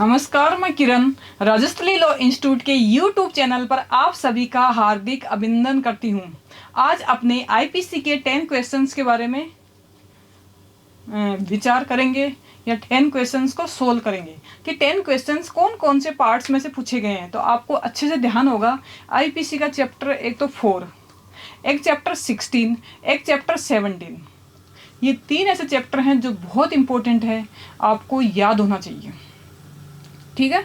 नमस्कार, मैं किरण Rajasthali law institute के यूट्यूब चैनल पर आप सभी का हार्दिक अभिनंदन करती हूँ। आज अपने आईपीसी के 10 क्वेश्चंस के बारे में विचार करेंगे या 10 क्वेश्चंस को सोल्व करेंगे कि 10 क्वेश्चंस कौन कौन से पार्ट्स में से पूछे गए हैं। तो आपको अच्छे से ध्यान होगा, आईपीसी का चैप्टर एक तो 4, एक चैप्टर 16, एक चैप्टर 17, ये 3 ऐसे चैप्टर हैं जो बहुत इंपॉर्टेंट है, आपको याद होना चाहिए। ठीक है।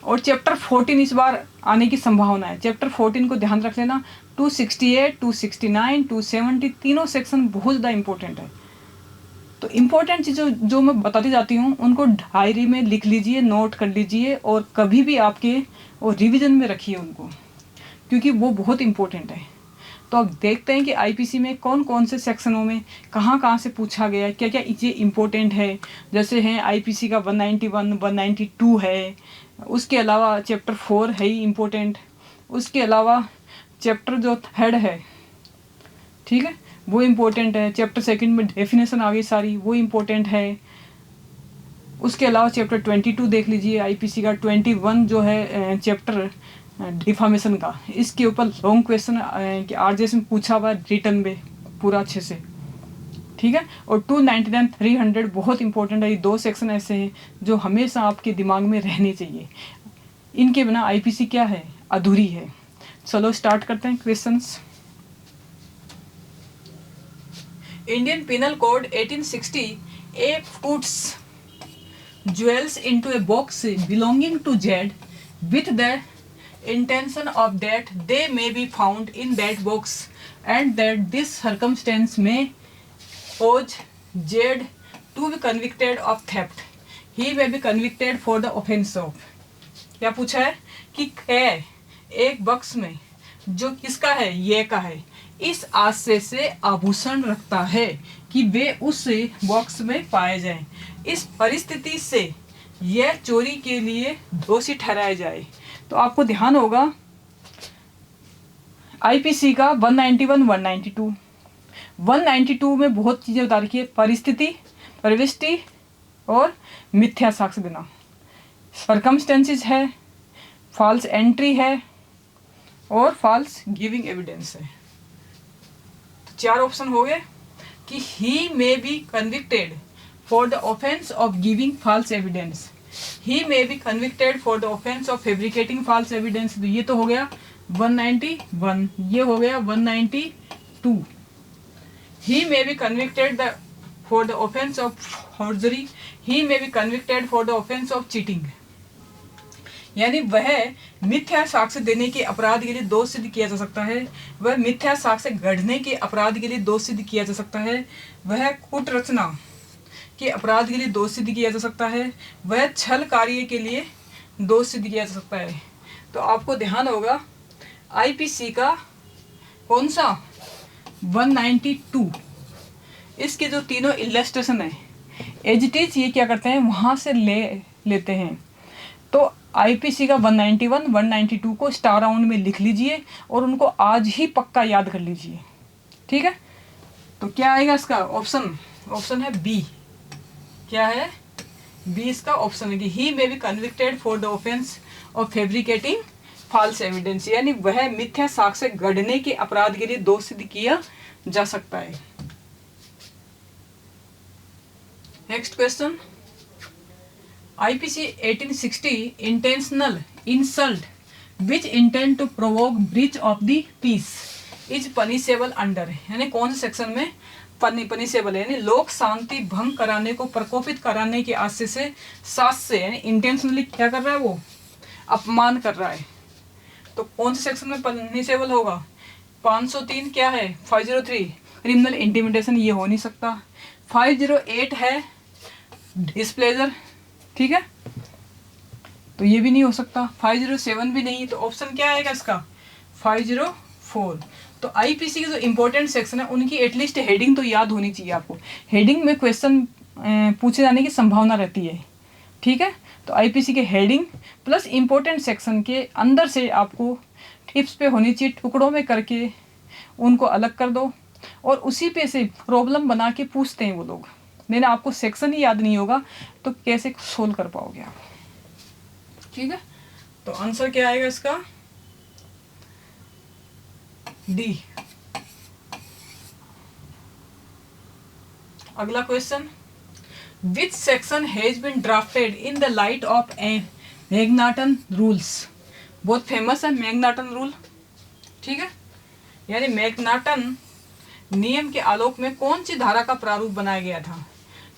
और चैप्टर 14 इस बार आने की संभावना है। चैप्टर 14 को ध्यान रख लेना। 268, 269, 270 तीनों सेक्शन बहुत ज़्यादा इंपॉर्टेंट है। तो इम्पोर्टेंट चीज़ों जो मैं बताती जाती हूँ उनको डायरी में लिख लीजिए, नोट कर लीजिए और कभी भी आपके और रिवीजन में रखिए उनको, क्योंकि वो बहुत इम्पोर्टेंट है। तो अब देखते हैं कि आईपीसी में कौन कौन से सेक्शनों में कहाँ कहाँ से पूछा गया है, क्या क्या चीज़ें इम्पोर्टेंट है। जैसे हैं आईपीसी का 191, 192 है। उसके अलावा चैप्टर 4 है ही इम्पोर्टेंट। उसके अलावा चैप्टर जो 3 है, ठीक है, वो इम्पोर्टेंट है। चैप्टर 2 में डेफिनेशन आ गई सारी, वो इम्पोर्टेंट है। उसके अलावा चैप्टर 22 देख लीजिए आईपीसी का। 21 जो है चैप्टर डिफामेशन का, इसके ऊपर लॉन्ग क्वेश्चन आरजेएस में पूछा हुआ रिटर्न में पूरा अच्छे से। ठीक है। और 299, 300 बहुत इंपॉर्टेंट है। ये 2 सेक्शन ऐसे हैं जो हमेशा आपके दिमाग में रहने चाहिए। इनके बिना आईपीसी क्या है, अधूरी है। चलो स्टार्ट करते हैं questions. Indian penal code 1860 A puts jewels into a box belonging to Z with the intention of that they may be found in that box and that this circumstance may cause Z to be convicted of theft. He may be convicted for the offense of। क्या पूछा है कि एक बक्स में जो किसका है, ये का है, इस आशय से आभूषण रखता है कि वे उस बॉक्स में पाए जाएं। इस परिस्थिति से यह चोरी के लिए दोषी ठहराया जाए। तो आपको ध्यान होगा आईपीसी का 191, 192, 192 में बहुत चीज़ें बता रखी है। परिस्थिति, प्रविष्टि और मिथ्या साक्ष्य देना। सर्कमस्टेंसेस है, फॉल्स एंट्री है और फॉल्स गिविंग एविडेंस है। तो 4 ऑप्शन हो गए कि he may be convicted for the offense of giving false evidence, he may be convicted for the offense of fabricating false evidence। तो ये तो हो गया 191, ये हो गया 192। he may be convicted for the offense of forgery, he may be convicted for the offense of cheating। यानी वह मिथ्या साक्ष्य देने के अपराध के लिए दोष सिद्ध किया जा सकता है, वह मिथ्या साक्ष्य गढ़ने के अपराध के लिए दोष सिद्ध किया जा सकता है, वह कूट रचना के अपराध के लिए दोष सिद्ध किया जा सकता है, वह छल कार्य के लिए दोष सिद्ध किया जा सकता है। तो आपको ध्यान होगा आईपीसी का कौन सा 192, इसके जो तीनों इलस्ट्रेशन है एज इट इज, ये क्या करते हैं वहाँ से लेते हैं। तो आईपीसी का 191, 192 को स्टार राउंड में लिख लीजिए और उनको आज ही पक्का याद कर लीजिए। ठीक है। तो क्या आएगा इसका ऑप्शन है बी। क्या है, बी इसका ऑप्शन है कि he may be convicted for the offence of fabricating false evidence, यानी वह मिथ्या साक्ष्य गढ़ने के अपराध के लिए दोष सिद्ध किया जा सकता है। Next question, IPC 1860 intentional insult which intend to provoke breach of the peace is punishable under, यानी कौन से सेक्शन में पनिशेबल है, यानी लोक शांति भंग कराने को प्रकोपित कराने के आशय से सास से, यानी इंटेंशनली क्या कर रहा है, वो अपमान कर रहा है। तो कौन से सेक्शन में पनिशेबल होगा, 503 क्या है, 503 क्रिमिनल इंटिमिडेशन, ये हो नहीं सकता। 508 है डिस्प्लेजर, ठीक है, तो ये भी नहीं हो सकता। 507 भी नहीं, तो ऑप्शन क्या आएगा इसका 504। तो आईपीसी के जो इंपॉर्टेंट सेक्शन है उनकी एटलीस्ट हेडिंग तो याद होनी चाहिए आपको। हेडिंग में क्वेश्चन पूछे जाने की संभावना रहती है। ठीक है। तो आईपीसी के हेडिंग प्लस इंपॉर्टेंट सेक्शन के अंदर से आपको टिप्स पे होनी चाहिए, टुकड़ों में करके उनको अलग कर दो और उसी पे से प्रॉब्लम बना के पूछते हैं वो लोग। देन आपको सेक्शन ही याद नहीं होगा तो कैसे सोल्व कर पाओगे आप। ठीक है, तो आंसर क्या आएगा इसका? डी। अगला question, which section has been drafted in the light of McNaghten rules? बहुत फेमस है मैग्नाटन रूल। ठीक है, यानी मैग्नाटन नियम के आलोक में कौन सी धारा का प्रारूप बनाया गया था?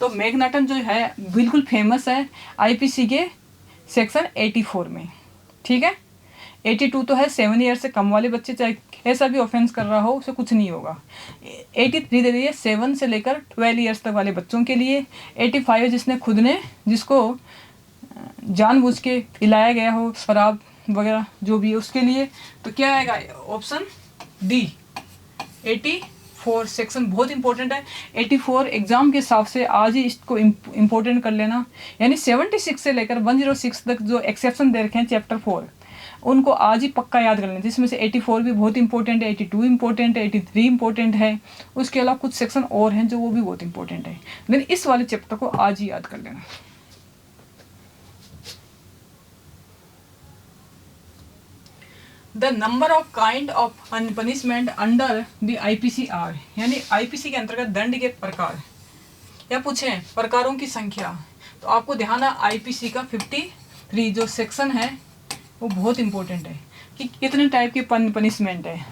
तो मैग्नाटन जो है बिल्कुल फेमस है आईपीसी के सेक्शन 84 में। ठीक है, 82 तो है 7 ईयर से कम वाले बच्चे चाहे ऐसा भी ऑफेंस कर रहा हो उसे कुछ नहीं होगा। 83 दे दिए 7 से लेकर 12 ईयर्स तक वाले बच्चों के लिए। 85 जिसने खुद ने जिसको जानबूझ के पिलाया गया हो शराब वगैरह जो भी है उसके लिए। तो क्या आएगा? ऑप्शन डी 84 सेक्शन बहुत इंपॉर्टेंट है। 84 एग्जाम के हिसाब से आज ही इसको इम्पोर्टेंट कर लेना, यानी 76 से लेकर 106 तक जो एक्सेप्शन दे रखे हैं चैप्टर 4 उनको आज ही पक्का याद कर लेना, जिसमें से 84 भी बहुत इंपॉर्टेंट है, 82 इंपॉर्टेंट है, 83 इंपॉर्टेंट है। उसके अलावा कुछ सेक्शन और हैं जो वो भी बहुत इंपॉर्टेंट है, लेकिन इस वाले चैप्टर को आज ही याद कर लेना। The number of kind of punishment under the IPCR, यानी IPC के अंतर्गत दंड के प्रकार, या पूछे प्रकारों की संख्या, तो आपको ध्यान है IPC का 53 जो सेक्शन है वो बहुत इंपॉर्टेंट है कि कितने टाइप के पनिशमेंट है।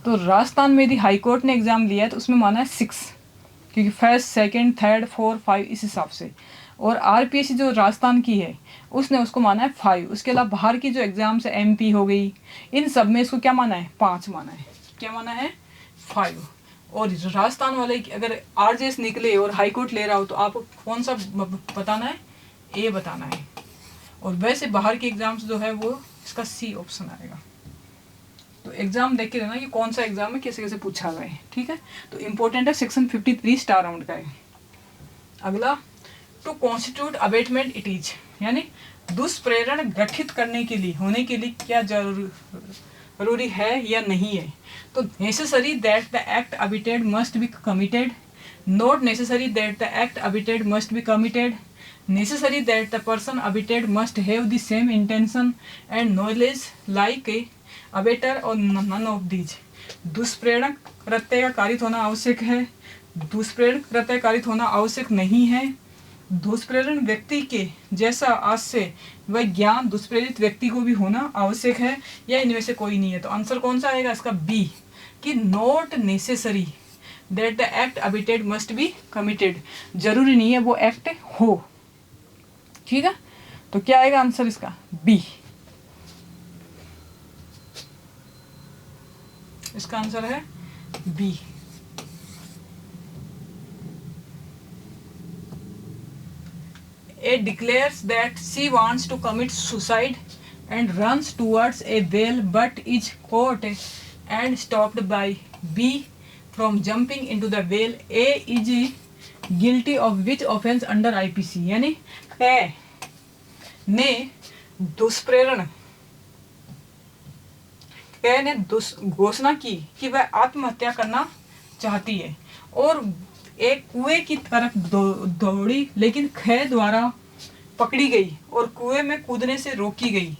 तो राजस्थान में यदि हाई कोर्ट ने एग्ज़ाम लिया है तो उसमें माना है 6, क्योंकि फर्स्ट सेकंड थर्ड 4 5 इस हिसाब से। और RPSC जो राजस्थान की है उसने उसको माना है 5। उसके अलावा बाहर की जो एग्ज़ाम्स है MP हो गई, इन सब में इसको क्या माना है? 5 माना है। क्या माना है? 5। और राजस्थान वाले अगर RJS निकले और हाई कोर्ट ले रहा हो तो आपको कौन सा बताना है? A बताना है। और वैसे बाहर के एग्ज़ाम्स जो है वो इसका C ऑप्शन आएगा। तो एग्जाम देख के लेना कि कौन सा एग्जाम में कैसे कैसे पूछा गया है। ठीक है, तो इंपॉर्टेंट है सेक्शन 53 स्टार राउंड का है। अगला, to constitute abetment it is, यानी दुष्प्रेरण गठित करने के लिए होने के लिए क्या जरूरी है या नहीं है? तो necessary that the act abetted must be committed, not necessary that the act abetted must be committed, necessary that the person abated must have the same intention and knowledge like a abater or none of these। दुष्प्रेरक कृत्य का कारित होना आवश्यक है, दुष्प्रेरक कृत्य कारित होना आवश्यक नहीं है, दुष्प्रेरण व्यक्ति के जैसा आज से वह ज्ञान दुष्प्रेरित व्यक्ति को भी होना आवश्यक है, या इनमें से कोई नहीं है। तो आंसर कौन सा आएगा इसका? बी, कि not necessary that the act abetted must be committed, जरूरी नहीं है वो एक्ट हो। ठीक है, तो क्या आएगा आंसर इसका? बी। इसका आंसर है B. A declares that she wants to commit suicide and runs towards a well but is caught and stopped by B from jumping into the well। A is guilty of which offense under IPC, यानी A ने दुष्प्रेरण A ने घोषणा की कि वह आत्महत्या करना चाहती है और एक कुएं की तरफ दौड़ी, लेकिन ख द्वारा पकड़ी गई और कुएं में कूदने से रोकी गई।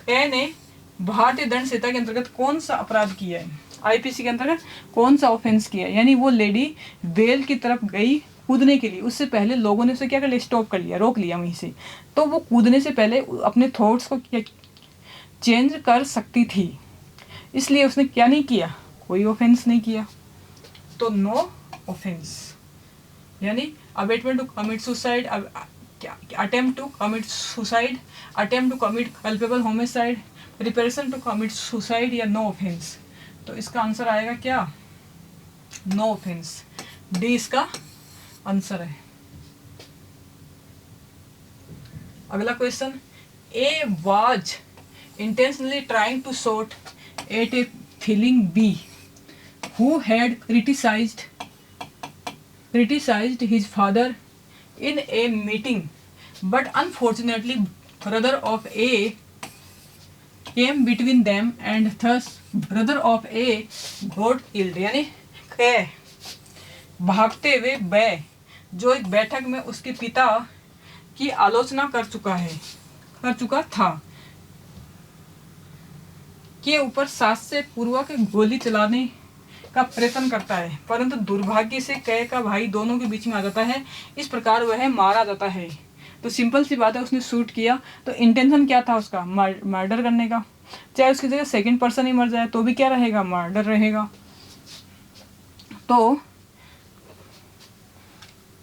ख ने भारतीय दंड संहिता के अंतर्गत कौन सा अपराध किया है? IPC के अंतर्गत कौन सा ऑफेंस किया है? यानी वो लेडी वेल की तरफ गई कूदने के लिए, उससे पहले लोगों ने उसे क्या कर लिया? स्टॉप कर लिया, रोक लिया वहीं से। तो वो कूदने से पहले अपने थॉट्स को चेंज कर सकती थी, इसलिए उसने क्या नहीं किया? कोई ऑफेंस नहीं किया। तो नो ऑफेंस, यानी abetment to commit suicide, attempt to commit suicide, attempt to commit culpable homicide, preparation to commit suicide, या नो ऑफेंस। तो इसका आंसर आएगा क्या? No offence. डी इसका आंसर है। अगला question, A was intentionally trying to shot at a feeling B who had criticised his father in a meeting, but unfortunately brother of A came between them and thus brother of A got killed। यानी भागते हुए ब जो एक बैठक में उसके पिता की आलोचना कर चुका था के ऊपर साहस्य पूर्वक गोली चलाने का प्रयत्न करता है, परंतु दुर्भाग्य से कै का भाई दोनों के बीच में आ जाता है। इस प्रकार वह मारा जाता है। तो सिंपल सी बात है, उसने शूट किया तो इंटेंशन क्या था उसका, मर्डर करने का। चाहे उसकी जगह सेकंड पर्सन ही मर जाए तो भी क्या रहेगा, मर्डर रहेगा। तो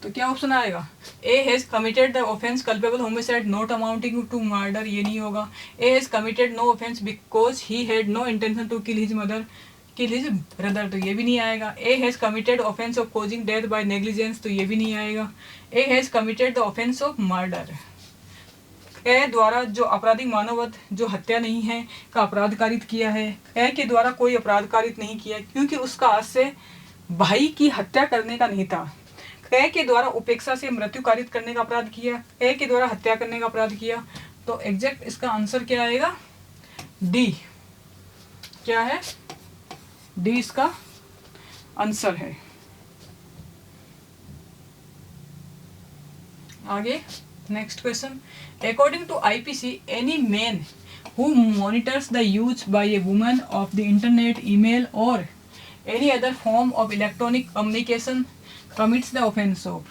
क्या ऑप्शन आएगा, A has committed the offence culpable homicide not amounting to murder, ये नहीं होगा। A has committed no offence because he had no intention to kill his brother, तो ये भी नहीं आएगा। A has committed offence of causing death by negligence, तो ये भी नहीं आएगा। A has committed the offence of murder, A द्वारा जो आपराधिक मानववध जो हत्या नहीं है का अपराध कारित किया है। ए के द्वारा कोई अपराध कारित नहीं किया क्योंकि उसका हाथ से भाई की हत्या करने का नहीं था। ए के द्वारा उपेक्षा से मृत्यु कारित करने का अपराध किया, ए के द्वारा हत्या करने का अपराध किया। तो एग्जैक्ट इसका आंसर क्या आएगा, डी। क्या है, डी इसका आंसर है। आगे next question, according to IPC any man who monitors the use by a woman of the internet, email or any other form of electronic communication commits the offence of,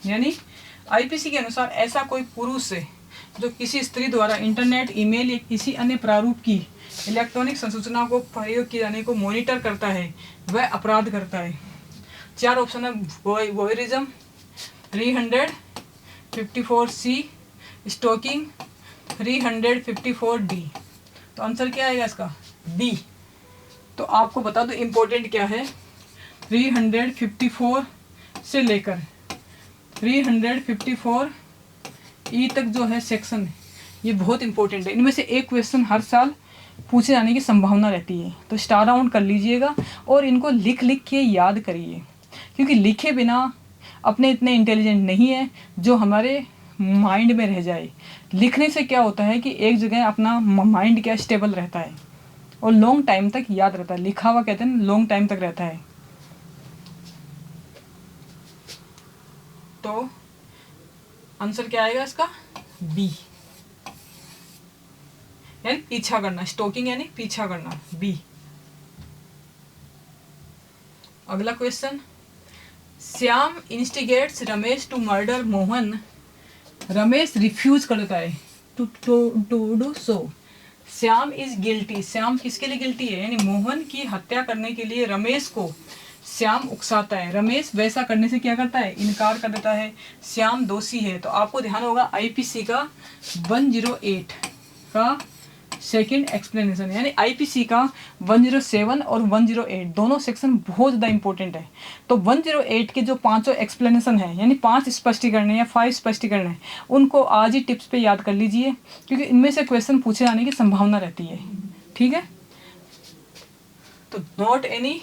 यानी IPC के अनुसार ऐसा कोई पुरुष है जो किसी स्त्री द्वारा इंटरनेट, ईमेल या किसी अन्य प्रारूप की इलेक्ट्रॉनिक संसूचना को प्रयोग किए जाने को मॉनिटर करता है, वह अपराध करता है। 4 ऑप्शन है, वॉयरिज्म, 354C, स्टॉकिंग, 354D। तो आंसर क्या आएगा इसका, बी। तो आपको बता दो इम्पोर्टेंट क्या है, 354 से लेकर 354E तक जो है सेक्शन, ये बहुत इंपॉर्टेंट है। इनमें से एक क्वेश्चन हर साल पूछे जाने की संभावना रहती है, तो स्टार आउट कर लीजिएगा और इनको लिख के याद करिए, क्योंकि लिखे बिना अपने इतने इंटेलिजेंट नहीं है जो हमारे माइंड में रह जाए। लिखने से क्या होता है कि एक जगह अपना माइंड क्या स्टेबल रहता है और लॉन्ग टाइम तक याद रहता है। लिखा हुआ कहते हैं लॉन्ग टाइम तक रहता है। तो आंसर क्या आएगा इसका, बी, यानी पीछा करना, स्टॉकिंग यानी पीछा करना, बी। अगला question, Shyam instigates Ramesh to murder Mohan, Ramesh refuse करता है to do so, Shyam is guilty, Shyam किसके लिए गिल्टी है, यानी मोहन की हत्या करने के लिए रमेश को श्याम उकसाता है। रमेश वैसा करने से क्या करता है, इनकार कर देता है, श्याम दोषी है। तो आपको ध्यान होगा आईपीसी का 108 का सेकंड एक्सप्लेनेशन, यानी आईपीसी का 107 और 108 दोनों सेक्शन बहुत ज़्यादा इंपॉर्टेंट है। तो 108 के जो 5 एक्सप्लेनेशन है, यानी 5 स्पष्टीकरण या 5 स्पष्टीकरण है, उनको आज ही टिप्स पे याद कर लीजिए, क्योंकि इनमें से क्वेश्चन पूछे जाने की संभावना रहती है। ठीक है, तो not any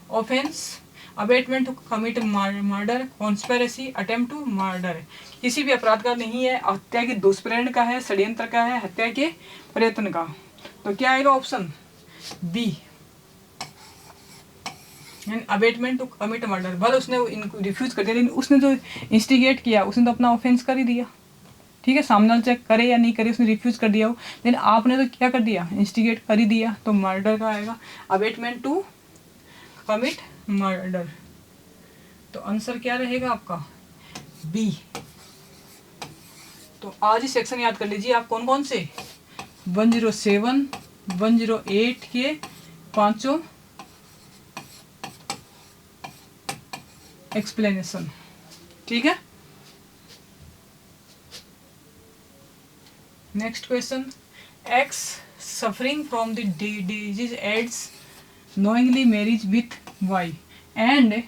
offence, abetment to commit murder, conspiracy, attempt to murder, किसी भी अपराध का नहीं है, हत्या के दुष्प्रेरण का है, षड्यंत्र का है, हत्या के प्रयत्न का। तो क्या आएगा ऑप्शन बी, यानी अबेटमेंट टू कमिट मर्डर। भले उसने इनको रिफ्यूज कर दिया, लेकिन उसने जो इंस्टिगेट किया उसने तो अपना ऑफेंस कर ही दिया। ठीक है, सामने वाला चेक करे या नहीं करे, उसने रिफ्यूज कर दिया हो, लेकिन आपने तो क्या कर दिया, इंस्टिगेट कर ही दिया। तो मर्डर का आएगा अबेटमेंट टू कमिट मर्डर। तो आंसर क्या रहेगा आपका, बी। तो आज ही सेक्शन याद कर लीजिए आप, कौन कौन से, 107, 108 के 5 एक्सप्लेनेशन। ठीक है, next question, X suffering from the disease AIDS knowingly marriage with Y and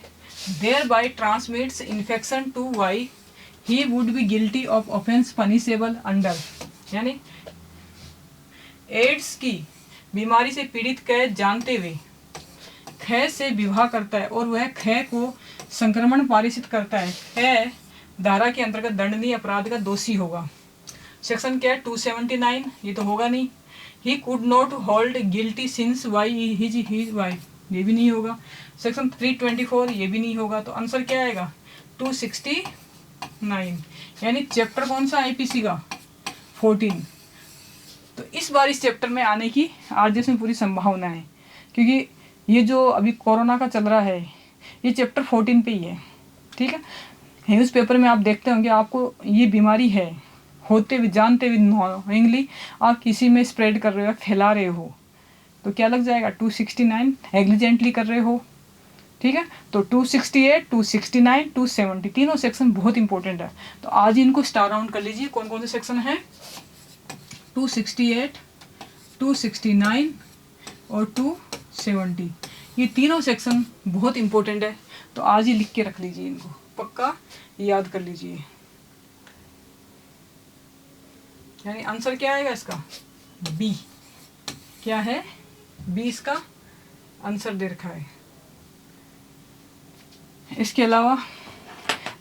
thereby transmits infection to Y, he would be guilty of offense punishable under, यानी एड्स की बीमारी से पीड़ित कैद जानते हुए ख से विवाह करता है और वह ख को संक्रमण पारित करता है, ख धारा के अंतर्गत दंडनीय अपराध का दोषी होगा। सेक्शन क्या है, 279, ये तो होगा नहीं। He could not hold guilty since Y is his wife, ये भी नहीं होगा। सेक्शन 324, ये भी नहीं होगा। तो आंसर क्या आएगा, 269, यानी चैप्टर कौन सा आईपीसी का 14। तो इस बार इस चैप्टर में आने की आरजेएस में पूरी संभावना है, क्योंकि ये जो अभी कोरोना का चल रहा है ये चैप्टर 14 पे ही है। ठीक है, न्यूज़ पेपर में आप देखते होंगे आपको ये बीमारी है, होते हुए जानते हुए नॉइंगली आप किसी में स्प्रेड कर रहे हो, फैला रहे हो, तो क्या लग जाएगा 269, नेग्लिजेंटली कर रहे हो। ठीक है, तो 268, 269, 270 तीनों सेक्शन बहुत इंपॉर्टेंट है। तो आज इनको स्टार राउंड कर लीजिए, कौन कौन से सेक्शन हैं। 268, 269 और 270, ये तीनों सेक्शन बहुत इंपॉर्टेंट है। तो आज ही लिख के रख लीजिए, इनको पक्का याद कर लीजिए। यानी आंसर क्या आएगा इसका, बी। क्या है, बी इसका आंसर दे रखा है। इसके अलावा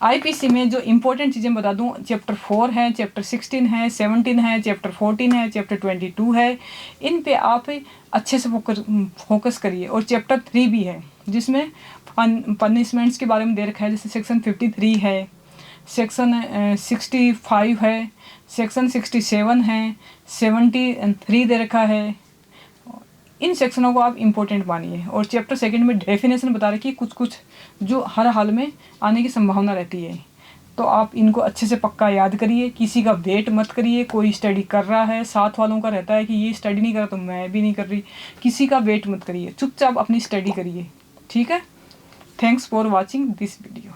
आईपीसी में जो इम्पोर्टेंट चीज़ें बता दूं, चैप्टर 4 है, चैप्टर 16 है, 17 है, चैप्टर 14 है, चैप्टर 22 है, इन पे आप अच्छे से फोकस करिए। और चैप्टर 3 भी है जिसमें पनिशमेंट्स के बारे में दे रखा है, जैसे सेक्शन 53 है, सेक्शन 65 है, सेक्शन 67 है, 73 दे रखा है। इन सेक्शनों को आप इम्पोर्टेंट मानिए। और चैप्टर 2 में डेफिनेशन बता रखी है कुछ कुछ जो हर हाल में आने की संभावना रहती है, तो आप इनको अच्छे से पक्का याद करिए। किसी का वेट मत करिए, कोई स्टडी कर रहा है, साथ वालों का रहता है कि ये स्टडी नहीं कर रहा तो मैं भी नहीं कर रही, किसी का वेट मत करिए, चुपचाप अपनी स्टडी करिए। ठीक है, thanks for watching this video.